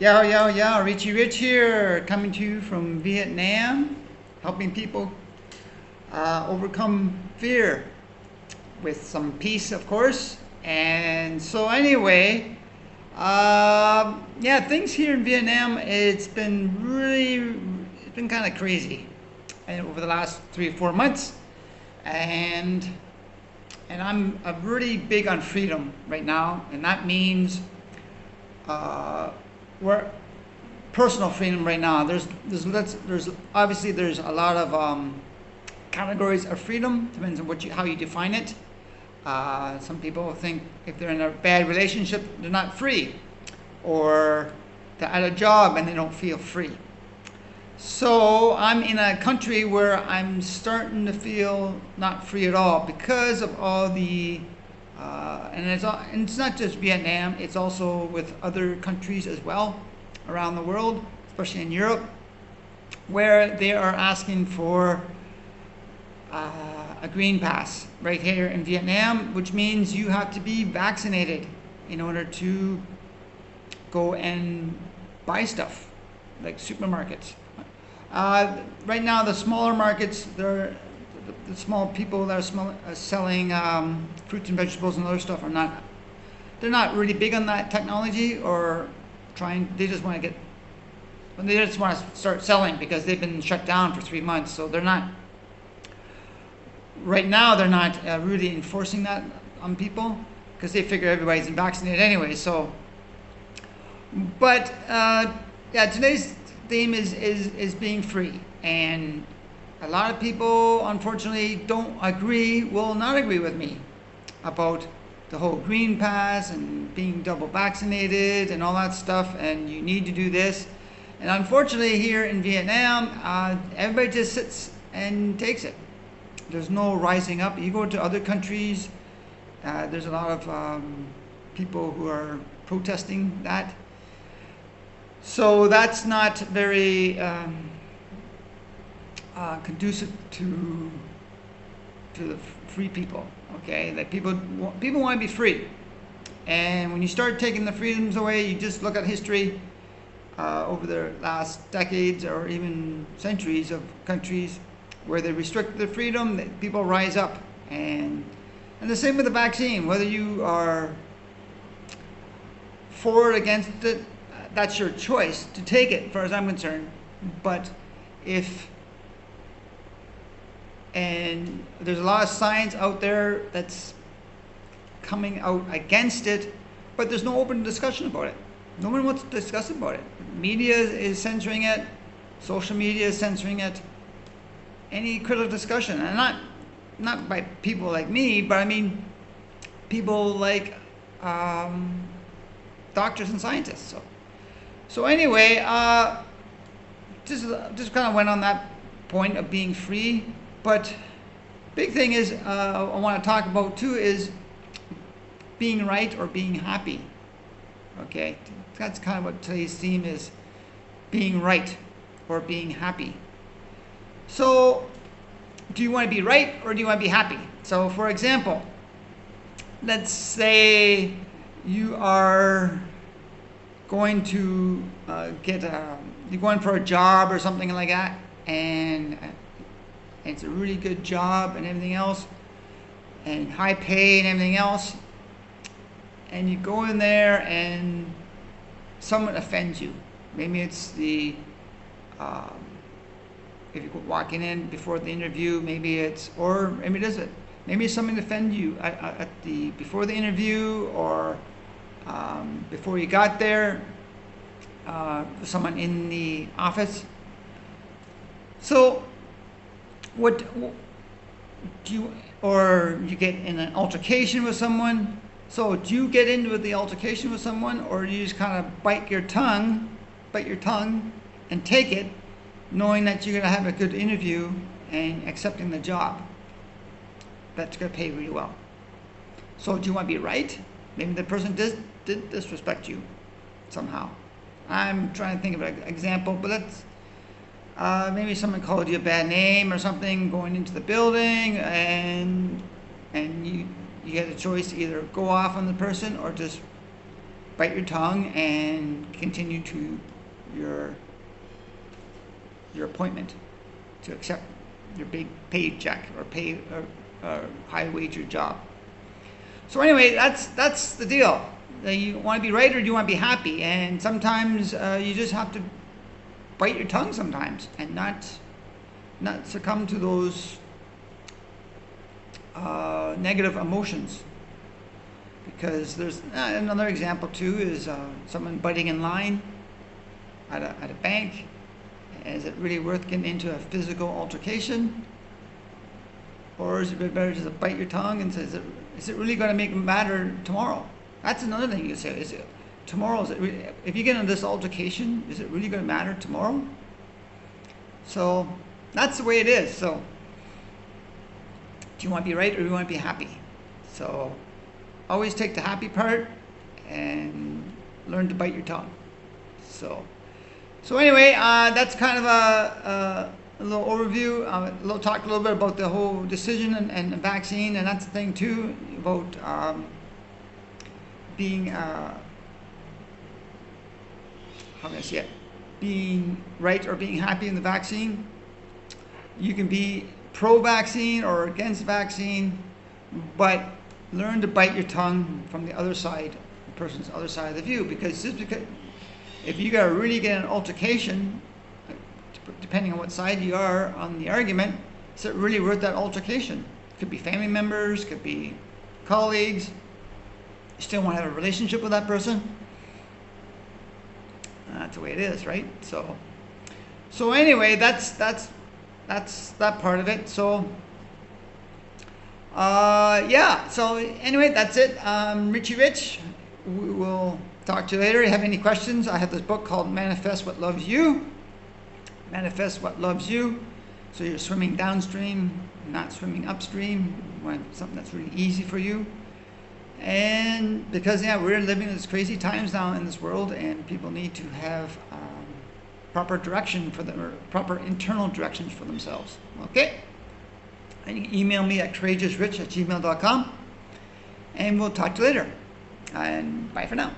Yo, Richie Rich here, coming to you from Vietnam, helping people overcome fear with some peace, of course. And so, anyway, yeah, things here in Vietnam, it's been kind of crazy over the last 3 or 4 months. And, and I'm really big on freedom right now, and that means uh, we're personal freedom right now. There's obviously there's a lot of categories of freedom. Depends on how you define it. Some people think if they're in a bad relationship, they're not free, or they're at a job and they don't feel free. So I'm in a country where I'm starting to feel not free at all because of all the and it's not just Vietnam, it's also with other countries as well around the world, especially in Europe, where they are asking for a green pass right here in Vietnam, which means you have to be vaccinated in order to go and buy stuff like supermarkets. Right now, the smaller markets, the small people that are selling fruits and vegetables and other stuff they're not really big on that technology, or they just want to start selling because they've been shut down for 3 months. So right now they're not really enforcing that on people because they figure everybody's vaccinated anyway. So, but yeah, today's theme is being free, and a lot of people unfortunately will not agree with me about the whole green pass and being double vaccinated and all that stuff, and you need to do this. And unfortunately here in Vietnam, everybody just sits and takes it. There's no rising up. You go to other countries, there's a lot of people who are protesting that. So that's not very conducive to the free people. Okay, that people want to be free, and when you start taking the freedoms away, you just look at history over the last decades or even centuries of countries where they restrict the freedom, that people rise up, and the same with the vaccine. Whether you are for or against it, that's your choice to take it, as far as I'm concerned. But and there's a lot of science out there that's coming out against it, but there's no open discussion about it. No one wants to discuss about it. Media is censoring it. Social media is censoring it. Any critical discussion, and not by people like me, but I mean people like doctors and scientists. So anyway, just kind of went on that point of being free. But big thing is I want to talk about too is being right or being happy. Okay, that's kind of what today's theme is: being right or being happy. So, do you want to be right or do you want to be happy? So, for example, let's say you are going to you're going for a job or something like that, and it's a really good job and everything else, and high pay and everything else, and you go in there and someone offends you. Maybe it's if you're walking in before the interview, maybe someone offended you before the interview, or before you got there, someone in the office. So what do you get in an altercation with someone? So do you get into the altercation with someone, or do you just kind of bite your tongue and take it, knowing that you're going to have a good interview and accepting the job that's going to pay really well? So do you want to be right? Maybe the person did disrespect you somehow. I'm trying to think of an example, but let's maybe someone called you a bad name or something going into the building, and you get a choice to either go off on the person or just bite your tongue and continue to your appointment to accept your big paycheck or pay a high wager job. So anyway, that's the deal. You want to be right or do you want to be happy? And sometimes you just have to bite your tongue sometimes and not succumb to those negative emotions. Because there's another example too is someone biting in line at a bank. Is it really worth getting into a physical altercation? Or is it better just to bite your tongue and say, is it really going to make it matter tomorrow? That's another thing you say. Is it tomorrow? If you get into this altercation, is it really going to matter tomorrow? So that's the way it is. So do you want to be right or do you want to be happy? So always take the happy part and learn to bite your tongue. So anyway, that's kind of a little overview. Talk a little bit about the whole decision and the vaccine, and that's the thing too about being how can I say it? Being right or being happy in the vaccine. You can be pro-vaccine or against vaccine, but learn to bite your tongue from the other side, the person's other side of the view, because if you gotta really get an altercation, depending on what side you are on the argument, is it really worth that altercation? Could be family members, could be colleagues. You still want to have a relationship with that person. That's the way it is, right? So anyway, that's that part of it. So yeah. So anyway, that's it. Richie Rich. We will talk to you later. If you have any questions, I have this book called Manifest What Loves You. Manifest What Loves You. So you're swimming downstream, not swimming upstream. You want something that's really easy for you. And because we're living in these crazy times now in this world, and people need to have proper direction for them, or proper internal directions for themselves. Okay? And you can email me at courageousrich@gmail.com, and we'll talk to you later. And bye for now.